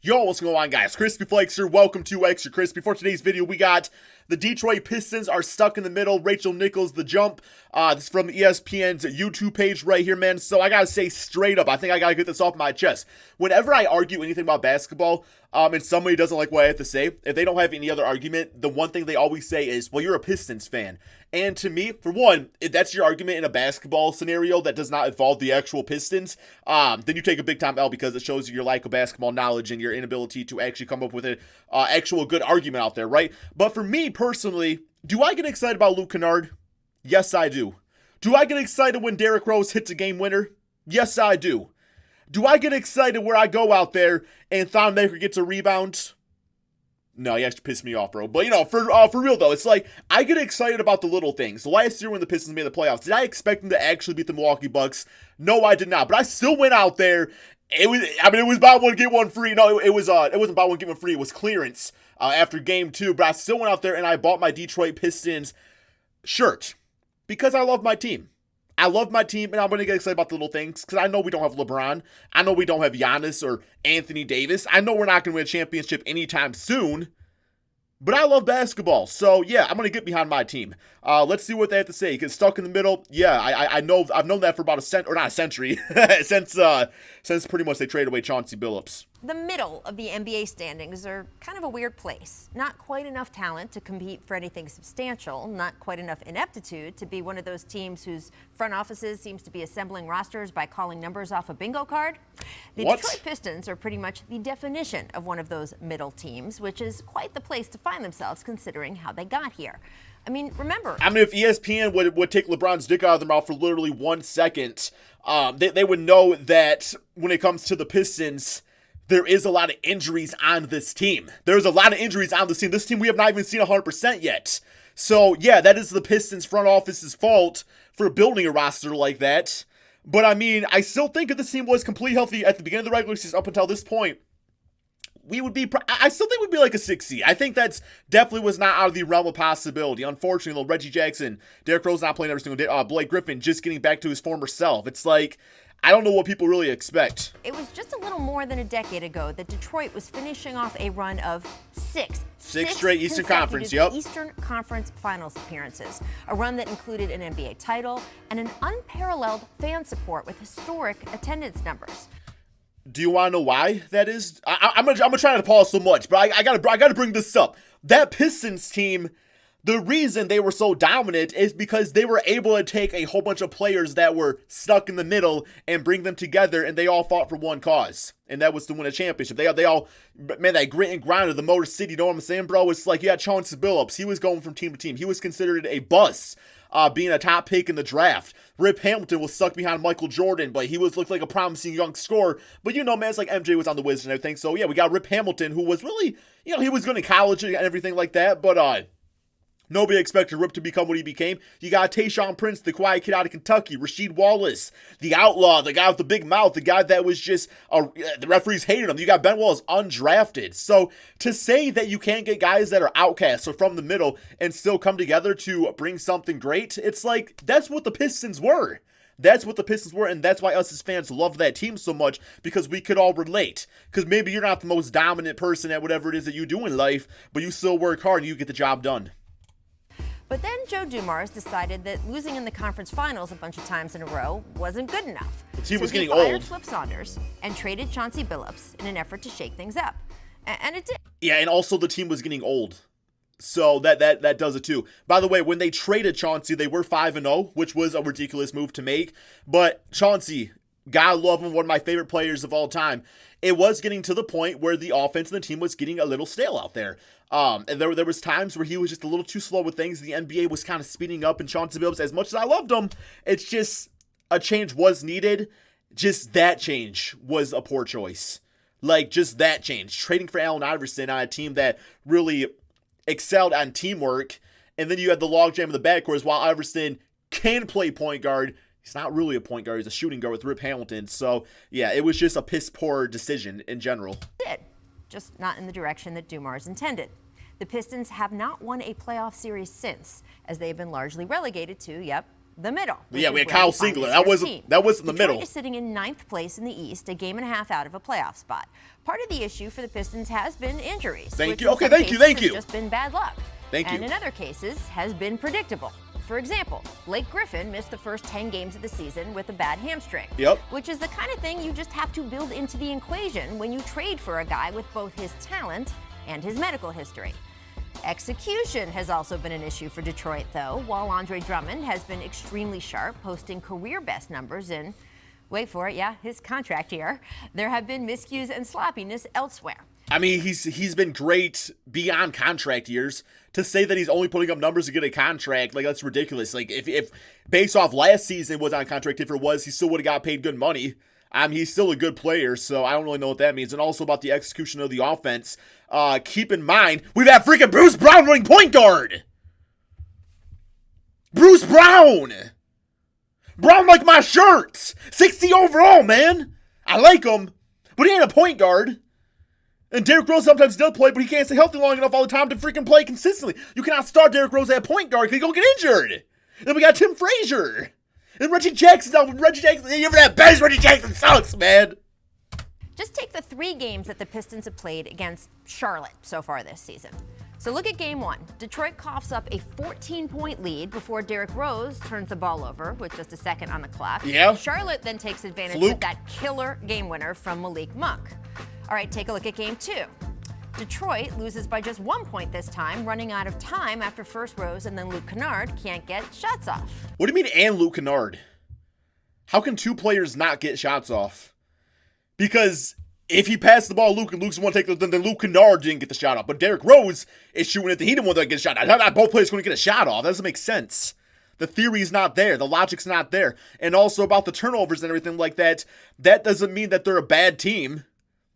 Yo, what's going on, guys? Crispy Flakes here. Welcome to Extra Crispy. For today's video, we got the Detroit Pistons are stuck in the middle. Rachel Nichols, the jump. This is from ESPN's YouTube page right here, man. So I gotta say straight up, I think I gotta get this off my chest. Whenever I argue anything about basketball, and somebody doesn't like what I have to say, if they don't have any other argument, the one thing they always say is, well, you're a Pistons fan. And to me, for one, if that's your argument in a basketball scenario that does not involve the actual Pistons, then you take a big time L because it shows you your lack of basketball knowledge and your inability to actually come up with an actual good argument out there, right? But for me personally, do I get excited about Luke Kennard? Yes, I do. Do I get excited when Derrick Rose hits a game winner? Yes, I do. Do I get excited where I go out there and Thon Maker gets a rebound? No, he actually pissed me off, bro. But, for real, though, it's like, I get excited about the little things. Last year when the Pistons made the playoffs, did I expect them to actually beat the Milwaukee Bucks? No, I did not. But I still went out there. It was buy one, get one free. No, it wasn't buy one, get one free. It was clearance after game 2. But I still went out there and I bought my Detroit Pistons shirt because I love my team. I love my team, and I'm going to get excited about the little things because I know we don't have LeBron. I know we don't have Giannis or Anthony Davis. I know we're not going to win a championship anytime soon, but I love basketball. So, yeah, I'm going to get behind my team. Let's see what they have to say. Because stuck in the middle, yeah, I know. I've known that for about not a century, since pretty much they traded away Chauncey Billups. The middle of the NBA standings are kind of a weird place. Not quite enough talent to compete for anything substantial, not quite enough ineptitude to be one of those teams whose front offices seems to be assembling rosters by calling numbers off a bingo card. The Detroit Pistons are pretty much the definition of one of those middle teams, which is quite the place to find themselves considering how they got here. I mean, remember. If ESPN would take LeBron's dick out of their mouth for literally 1 second, they would know that when it comes to the Pistons, there is a lot of injuries on this team. There's a lot of injuries on this team. This team we have not even seen 100% yet. So, yeah, that is the Pistons front office's fault for building a roster like that. But, I still think if this team was completely healthy at the beginning of the regular season up until this point, I still think we'd be like a 6 seed. I think that's definitely was not out of the realm of possibility. Unfortunately, Reggie Jackson, Derrick Rose not playing every single day, Blake Griffin just getting back to his former self. It's like, I don't know what people really expect. It was just a little more than a decade ago that Detroit was finishing off a run of six straight Eastern Conference, yep. Eastern Conference Finals appearances. A run that included an NBA title and an unparalleled fan support with historic attendance numbers. Do you want to know why that is? I'm gonna try not to pause so much, but I gotta bring this up. That Pistons team, the reason they were so dominant is because they were able to take a whole bunch of players that were stuck in the middle and bring them together, and they all fought for one cause, and that was to win a championship. They all, man, that grit and grind of the Motor City, you know what I'm saying, bro? It's like, you had Chauncey Billups. He was going from team to team. He was considered a bust, being a top pick in the draft. Rip Hamilton was stuck behind Michael Jordan, but he looked like a promising young scorer. But man, it's like MJ was on the Wizards and everything. So yeah, we got Rip Hamilton, who was really, he was good in college and everything like that, but nobody expected Rip to become what he became. You got Tayshaun Prince, the quiet kid out of Kentucky. Rasheed Wallace, the outlaw, the guy with the big mouth, the guy that was just, the referees hated him. You got Ben Wallace, undrafted. So to say that you can't get guys that are outcasts or from the middle and still come together to bring something great, it's like, that's what the Pistons were. That's what the Pistons were, and that's why us as fans love that team so much, because we could all relate. Because maybe you're not the most dominant person at whatever it is that you do in life, but you still work hard and you get the job done. But then Joe Dumars decided that losing in the conference finals a bunch of times in a row wasn't good enough. The team was getting old. He fired old. Flip Saunders and traded Chauncey Billups in an effort to shake things up. And it did. Yeah, and also the team was getting old. So that does it too. By the way, when they traded Chauncey, they were 5-0, which was a ridiculous move to make. But Chauncey, gotta love him, one of my favorite players of all time. It was getting to the point where the offense and the team was getting a little stale out there. And there was times where he was just a little too slow with things. The NBA was kind of speeding up, and Chauncey Billups, as much as I loved him, it's just a change was needed. Just that change was a poor choice. Like, just that change. Trading for Allen Iverson on a team that really excelled on teamwork, and then you had the logjam in the backcourt while Iverson can play point guard. He's not really a point guard. He's a shooting guard with Rip Hamilton. So, yeah, it was just a piss-poor decision in general. Just not in the direction that Dumars intended. The Pistons have not won a playoff series since, as they have been largely relegated to, the middle. Yeah, we had Kyle Singler. That wasn't the middle. Detroit is sitting in 9th place in the East, a game and a half out of a playoff spot. Part of the issue for the Pistons has been injuries. Thank you. Okay, thank you. Has just been bad luck. Thank you. And in other cases, has been predictable. For example, Blake Griffin missed the first 10 games of the season with a bad hamstring. Yep. Which is the kind of thing you just have to build into the equation when you trade for a guy with both his talent and his medical history. Execution has also been an issue for Detroit, though, while Andre Drummond has been extremely sharp, posting career-best numbers in, wait for it, yeah, his contract year. There have been miscues and sloppiness elsewhere. I mean, he's been great beyond contract years. To say that he's only putting up numbers to get a contract, like, that's ridiculous. Like, if based off last season was on contract, if it was, he still would have got paid good money. He's still a good player, so I don't really know what that means. And also about the execution of the offense. Keep in mind, we've had freaking Bruce Brown running point guard. Bruce Brown. Brown like my shirts. 60 overall, man. I like him, but he ain't a point guard. And Derrick Rose sometimes does play, but he can't stay healthy long enough all the time to freaking play consistently. You cannot start Derrick Rose at point guard because he's going to get injured. And then we got Tim Frazier. And Reggie Jackson's out. Reggie Jackson, you ever that bench? Reggie Jackson sucks, man. Just take the 3 games that the Pistons have played against Charlotte so far this season. So look at game 1. Detroit coughs up a 14-point lead before Derrick Rose turns the ball over with just a second on the clock. Yeah. Charlotte then takes advantage with that killer game winner from Malik Monk. All right, take a look at game 2. Detroit loses by just 1 point this time, running out of time after first Rose and then Luke Kennard can't get shots off. What do you mean, and Luke Kennard? How can 2 players not get shots off? Because if he passed the ball, Luke, and Luke's the one to take then Luke Kennard didn't get the shot off. But Derrick Rose is shooting at he didn't want to get a shot off. Not both players going to get a shot off. That doesn't make sense. The theory's not there. The logic's not there. And also about the turnovers and everything like that, that doesn't mean that they're a bad team.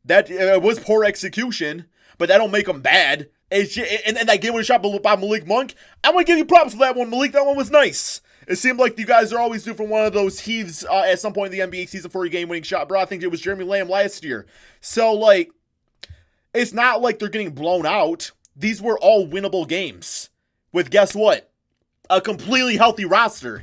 That was poor execution, but that don't make them bad. And that game was shot by Malik Monk. I'm going to give you props for that one, Malik. That one was nice. It seemed like you guys are always due for one of those heaves at some point in the NBA season for a game-winning shot. Bro, I think it was Jeremy Lamb last year. So, like, it's not like they're getting blown out. These were all winnable games. With, guess what? A completely healthy roster.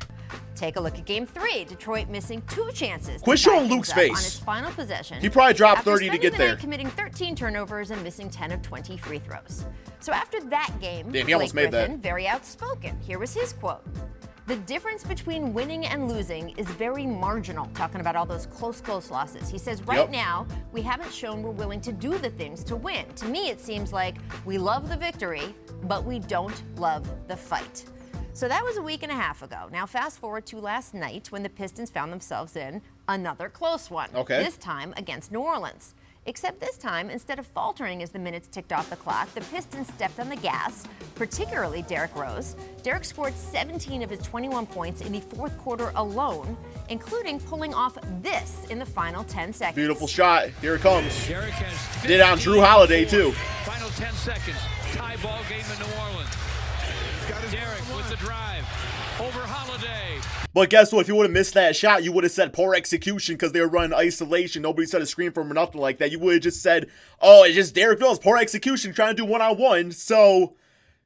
Take a look at game 3. Detroit missing 2 chances. Quit showing Luke's face. On its final possession. He probably dropped 30 to get there. Committing 13 turnovers and missing 10 of 20 free throws. So after that game, damn, he almost made Griffin, that. Very outspoken. Here was his quote. The difference between winning and losing is very marginal, talking about all those close losses. He says, right now, we haven't shown we're willing to do the things to win. To me, it seems like we love the victory, but we don't love the fight. So that was a week and a half ago. Now fast forward to last night when the Pistons found themselves in another close one. Okay. This time against New Orleans. Except this time, instead of faltering as the minutes ticked off the clock, the Pistons stepped on the gas, particularly Derrick Rose. Derrick scored 17 of his 21 points in the 4th quarter alone, including pulling off this in the final 10 seconds. Beautiful shot. Here it comes. Did on Drew Holiday, too. Final 10 seconds. Tie ball game in New Orleans. Derrick with the drive. Over Holiday. But guess what? If you would have missed that shot, you would have said poor execution because they were running isolation. Nobody said a screen for him or nothing like that. You would have just said, oh, it's just Derrick Rose, poor execution, trying to do one-on-one. So,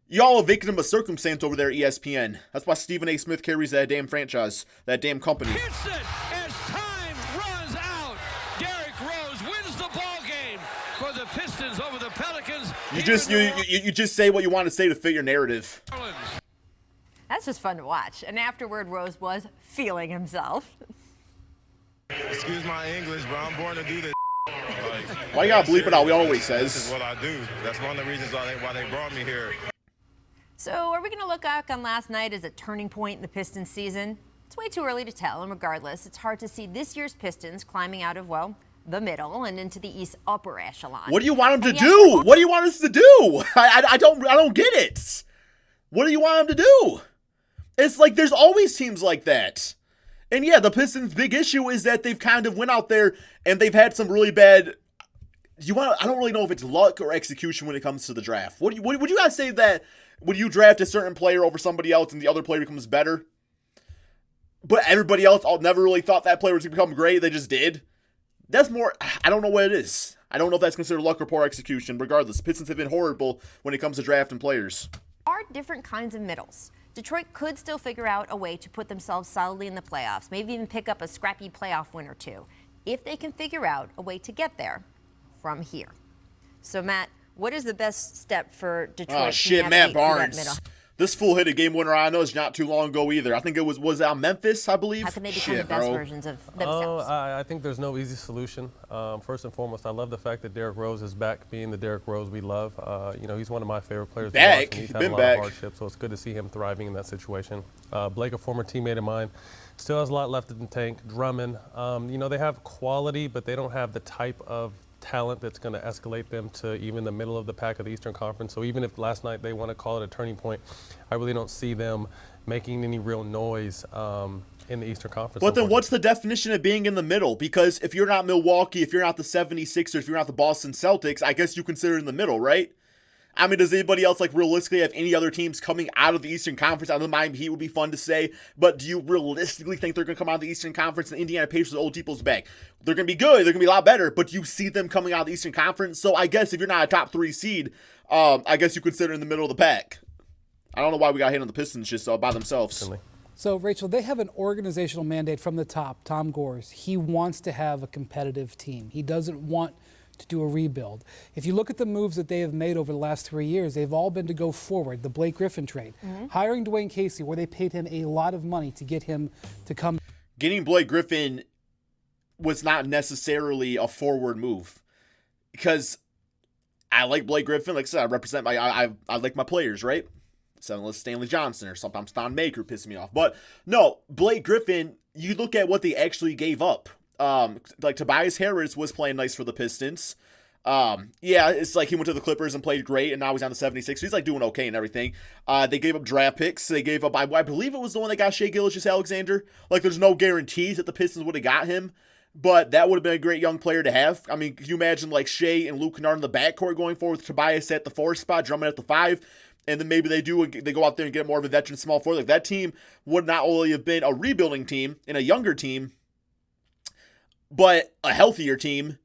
y'all a victim of circumstance over there at ESPN. That's why Stephen A. Smith carries that damn franchise, that damn company. Hits it as time runs out. Derrick Rose wins the ball game for the Pistons over the Pelicans. You just say what you want to say to fit your narrative. That's just fun to watch. And afterward, Rose was feeling himself. Excuse my English, but I'm born to do this. Like, why you gotta bleep it out? We always says. This is what I do. That's one of the reasons why they brought me here. So are we going to look back on last night as a turning point in the Pistons season? It's way too early to tell, and regardless, it's hard to see this year's Pistons climbing out of, well, the middle and into the East upper echelon. What do you want them to do? What do you want us to do? I don't get it. What do you want them to do? It's like there's always teams like that. And yeah, the Pistons' big issue is that they've kind of went out there and they've had some really bad. I don't really know if it's luck or execution when it comes to the draft. Would you guys say that when you draft a certain player over somebody else and the other player becomes better, but everybody else never really thought that player was going to become great, they just did? That's more, I don't know what it is. I don't know if that's considered luck or poor execution. Regardless, Pistons have been horrible when it comes to drafting players. Are different kinds of middles. Detroit could still figure out a way to put themselves solidly in the playoffs, maybe even pick up a scrappy playoff win or two, if they can figure out a way to get there from here. So, Matt, what is the best step for Detroit? Oh, shit, Matt Barnes. This fool hit a game winner I know is not too long ago either. I think it was Memphis, I believe. How can they become the best versions of themselves? I think there's no easy solution. First and foremost, I love the fact that Derrick Rose is back, being the Derrick Rose we love. He's one of my favorite players. Back. He's He's had been a lot back. of hardship, so it's good to see him thriving in that situation. Blake, a former teammate of mine, still has a lot left in the tank. Drummond, they have quality, but they don't have the type of talent that's going to escalate them to even the middle of the pack of the Eastern Conference. So even if last night they want to call it a turning point, I really don't see them making any real noise in the Eastern Conference. But then what's the definition of being in the middle? Because if you're not Milwaukee, if you're not the 76ers, if you're not the Boston Celtics, I guess you consider it in the middle, right? I mean, does anybody else realistically have any other teams coming out of the Eastern Conference? I know Miami Heat would be fun to say, but do you realistically think they're going to come out of the Eastern Conference? And Indiana Pacers, Oladipo's back. They're going to be good. They're going to be a lot better, but do you see them coming out of the Eastern Conference? So I guess if you're not a top 3 seed, I guess you consider in the middle of the pack. I don't know why we got hit on the Pistons just by themselves. Certainly. So, Rachel, they have an organizational mandate from the top, Tom Gores. He wants to have a competitive team. He doesn't want to do a rebuild. If you look at the moves that they have made over the last 3 years, they've all been to go forward. The Blake Griffin trade, hiring Dwayne Casey, where they paid him a lot of money to get him to come. Getting Blake Griffin was not necessarily a forward move, because I like Blake Griffin. Like I said, I like my players, right? Unless Stanley Johnson or sometimes Thon Maker pissed me off. But no, Blake Griffin, you look at what they actually gave up. Tobias Harris was playing nice for the Pistons. It's like he went to the Clippers and played great, and now he's on the 76ers. He's doing okay and everything. They gave up draft picks. They gave up, I believe it was the one that got Shai Gilgeous-Alexander. There's no guarantees that the Pistons would have got him, but that would have been a great young player to have. I mean, can you imagine Shai and Luke Kennard in the backcourt going forward with Tobias at the 4 spot, Drummond at the 5, and then maybe they go out there and get more of a veteran small forward. That team would not only have been a rebuilding team and a younger team, but a healthier team,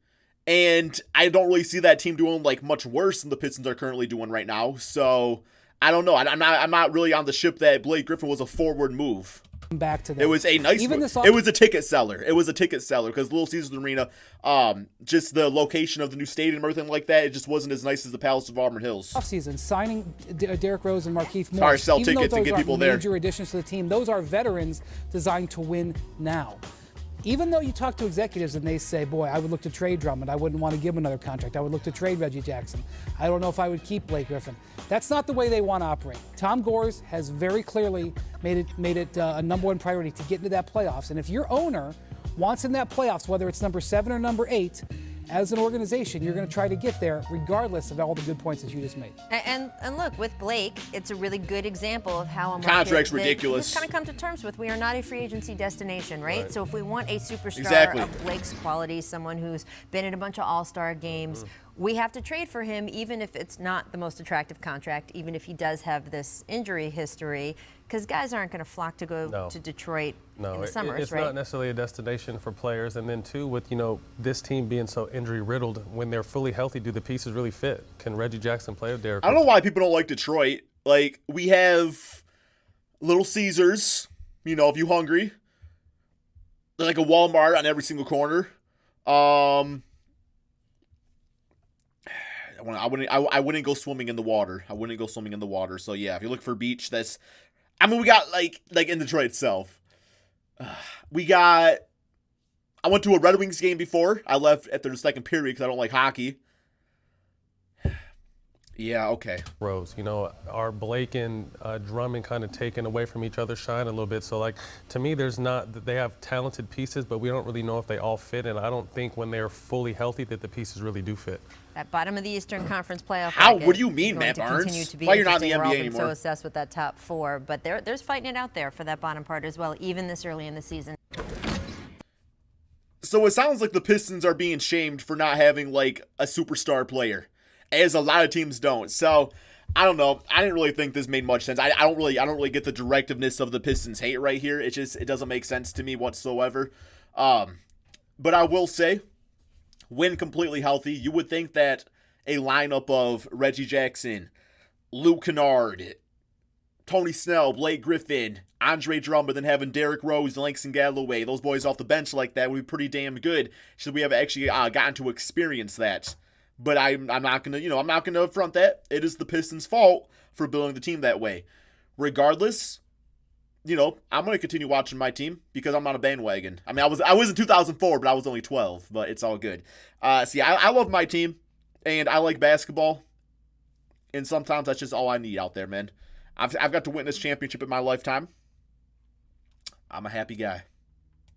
and I don't really see that team doing much worse than the Pistons are currently doing right now. So I don't know. I'm not really on the ship that Blake Griffin was a forward move. Back to that. It was a nice move. It was a ticket seller. It was a ticket seller because Little Caesars Arena, just the location of the new stadium and everything like that, it just wasn't as nice as the Palace of Auburn Hills. Offseason, signing Derrick Rose and Markieff Morris. Sorry, sell tickets and get people there. Major additions to the team. Those are veterans designed to win now. Even though you talk to executives and they say, boy, I would look to trade Drummond. I wouldn't want to give him another contract. I would look to trade Reggie Jackson. I don't know if I would keep Blake Griffin. That's not the way they want to operate. Tom Gores has very clearly made it a number one priority to get into that playoffs. And if your owner wants in that playoffs, whether it's number 7 or number 8, as an organization, you're going to try to get there regardless of all the good points that you just made. And look, with Blake, it's a really good example of how a contract's ridiculous. He's kind of come to terms with. We are not a free agency destination, right? So if we want a superstar Exactly. of Blake's quality, someone who's been in a bunch of all-star games, we have to trade for him, even if it's not the most attractive contract, even if he does have this injury history, because guys aren't going to flock to go to Detroit in the summers, it's right? not necessarily a destination for players. And then, too, with, this team being so injury-riddled, when they're fully healthy, do the pieces really fit? Can Reggie Jackson play with Derrick? I don't know why people don't like Detroit. We have Little Caesars, if you're hungry. There's a Walmart on every single corner. I wouldn't go swimming in the water. So yeah, if you look for beach, we got in Detroit itself. I went to a Red Wings game before. I left after the second period because I don't like hockey. Yeah, okay. Rose, are Blake and Drummond kind of taken away from each other's shine a little bit? So, to me, they have talented pieces, but we don't really know if they all fit, and I don't think when they're fully healthy that the pieces really do fit. That bottom of the Eastern Conference playoff. What do you mean, Matt Barnes? Why you're not in the NBA anymore? So obsessed with that top 4, but there's fighting it out there for that bottom part as well, even this early in the season. So it sounds like the Pistons are being shamed for not having a superstar player, as a lot of teams don't. So I don't know. I didn't really think this made much sense. I don't really get the directiveness of the Pistons hate right here. It doesn't make sense to me whatsoever. But I will say, when completely healthy, you would think that a lineup of Reggie Jackson, Luke Kennard, Tony Snell, Blake Griffin, Andre Drummond, then having Derrick Rose and Langston Galloway, those boys off the bench like that would be pretty damn good. Should we have actually gotten to experience that? But I'm not gonna, I'm not gonna affront that. It is the Pistons' fault for building the team that way. Regardless, I'm gonna continue watching my team because I'm on a bandwagon. I mean, I was in 2004, but I was only 12. But it's all good. I love my team, and I like basketball, and sometimes that's just all I need out there, man. I've got to witness championship in my lifetime. I'm a happy guy.